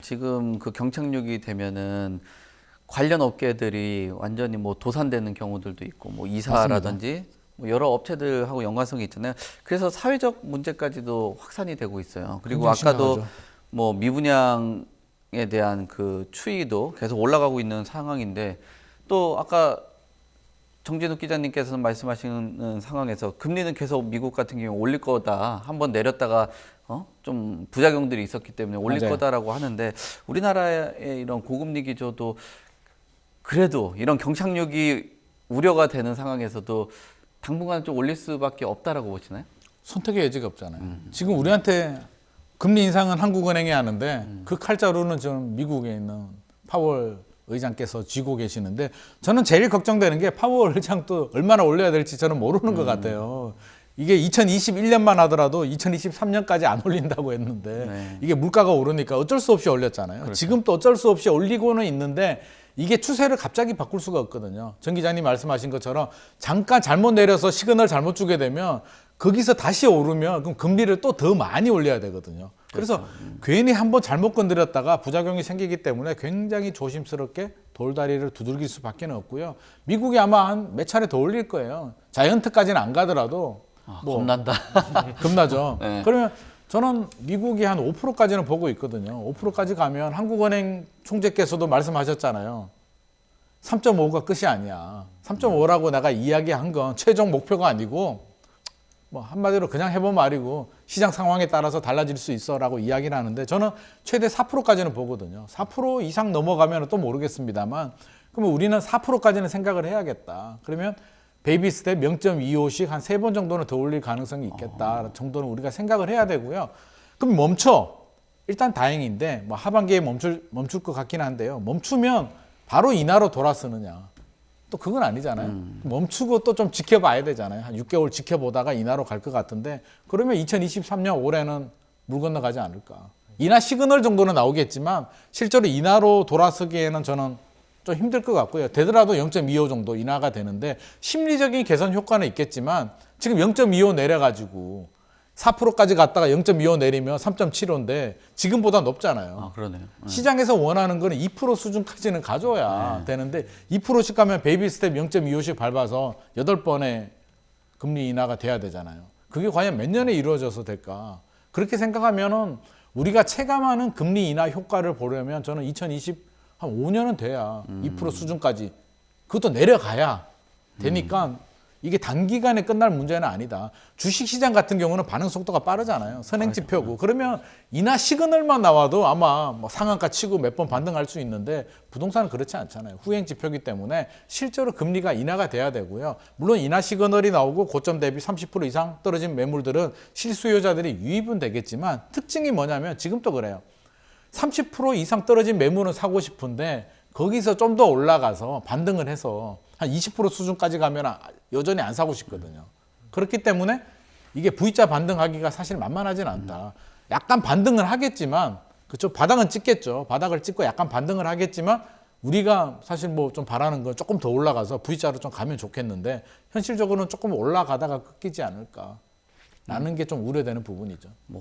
지금 그 경착륙이 되면은 관련 업계들이 완전히 뭐 도산되는 경우들도 있고 뭐 이사라든지 뭐 여러 업체들하고 연관성이 있잖아요. 그래서 사회적 문제까지도 확산이 되고 있어요. 그리고 아까도 심각하죠. 뭐 미분양에 대한 그 추이도 계속 올라가고 있는 상황인데 또 아까 정진욱 기자님께서 말씀하시는 상황에서 금리는 계속 미국 같은 경우 올릴 거다. 한번 내렸다가 좀 부작용들이 있었기 때문에 올릴 맞아요. 거다라고 하는데 우리나라의 이런 고금리 기조도 그래도 이런 경착륙이 우려가 되는 상황에서도 당분간 좀 올릴 수밖에 없다라고 보시나요? 선택의 여지가 없잖아요. 지금 우리한테 금리 인상은 한국은행이 하는데 그 칼자루는 지금 미국에 있는 파월 의장께서 쥐고 계시는데 저는 제일 걱정되는 게 파월 의장도 얼마나 올려야 될지 저는 모르는 것 같아요. 이게 2021년만 하더라도 2023년까지 안 올린다고 했는데 네. 이게 물가가 오르니까 어쩔 수 없이 올렸잖아요. 그렇죠. 지금 또 어쩔 수 없이 올리고는 있는데 이게 추세를 갑자기 바꿀 수가 없거든요. 정 기자님 말씀하신 것처럼 잠깐 잘못 내려서 시그널 잘못 주게 되면 거기서 다시 오르면 그럼 금리를 또 더 많이 올려야 되거든요. 그래서 괜히 한번 잘못 건드렸다가 부작용이 생기기 때문에 굉장히 조심스럽게 돌다리를 두들길 수밖에 없고요. 미국이 아마 한 몇 차례 더 올릴 거예요. 자이언트까지는 안 가더라도 겁난다. 겁나죠. 네. 그러면 저는 미국이 한 5%까지는 보고 있거든요. 5%까지 가면 한국은행 총재께서도 말씀하셨잖아요. 3.5가 끝이 아니야. 3.5라고 내가 이야기한 건 최종 목표가 아니고 뭐 한마디로 그냥 해본 말이고 시장 상황에 따라서 달라질 수 있어라고 이야기를 하는데 저는 최대 4%까지는 보거든요. 4% 이상 넘어가면 또 모르겠습니다만 그러면 우리는 4%까지는 생각을 해야겠다. 그러면 베이비 스텝 0.25씩 한 3번 정도는 더 올릴 가능성이 있겠다 정도는 우리가 생각을 해야 되고요. 그럼 멈춰. 일단 다행인데 뭐 하반기에 멈출 것 같긴 한데요. 멈추면 바로 인하로 돌아서느냐. 또 그건 아니잖아요. 멈추고 또 좀 지켜봐야 되잖아요. 한 6개월 지켜보다가 인하로 갈 것 같은데 그러면 2023년 올해는 물 건너가지 않을까. 인하 시그널 정도는 나오겠지만 실제로 인하로 돌아서기에는 저는 좀 힘들 것 같고요. 되더라도 0.25 정도 인하가 되는데 심리적인 개선 효과는 있겠지만 지금 0.25 내려가지고 4%까지 갔다가 0.25 내리면 3.75인데 지금보다 높잖아요. 아, 그러네요. 시장에서 원하는 거는 2% 수준까지는 가져야 되는데 2%씩 가면 베이비 스텝 0.25씩 밟아서 8번의 금리 인하가 돼야 되잖아요. 그게 과연 몇 년에 이루어져서 될까? 그렇게 생각하면은 우리가 체감하는 금리 인하 효과를 보려면 저는 한 5년은 돼야 2% 수준까지 그것도 내려가야 되니까 이게 단기간에 끝날 문제는 아니다. 주식시장 같은 경우는 반응 속도가 빠르잖아요. 선행지표고. 그러면 인하 시그널만 나와도 아마 뭐 상한가 치고 몇 번 반등할 수 있는데 부동산은 그렇지 않잖아요. 후행지표이기 때문에 실제로 금리가 인하가 돼야 되고요. 물론 인하 시그널이 나오고 고점 대비 30% 이상 떨어진 매물들은 실수요자들이 유입은 되겠지만 특징이 뭐냐면 지금도 그래요. 30% 이상 떨어진 매물은 사고 싶은데 거기서 좀 더 올라가서 반등을 해서 한 20% 수준까지 가면 여전히 안 사고 싶거든요. 그렇기 때문에 이게 V자 반등하기가 사실 만만하진 않다. 약간 반등을 하겠지만 그쪽 바닥은 찍겠죠. 바닥을 찍고 약간 반등을 하겠지만 우리가 사실 뭐 좀 바라는 건 조금 더 올라가서 V자로 좀 가면 좋겠는데 현실적으로는 조금 올라가다가 꺾이지 않을까 라는 게 좀 우려되는 부분이죠.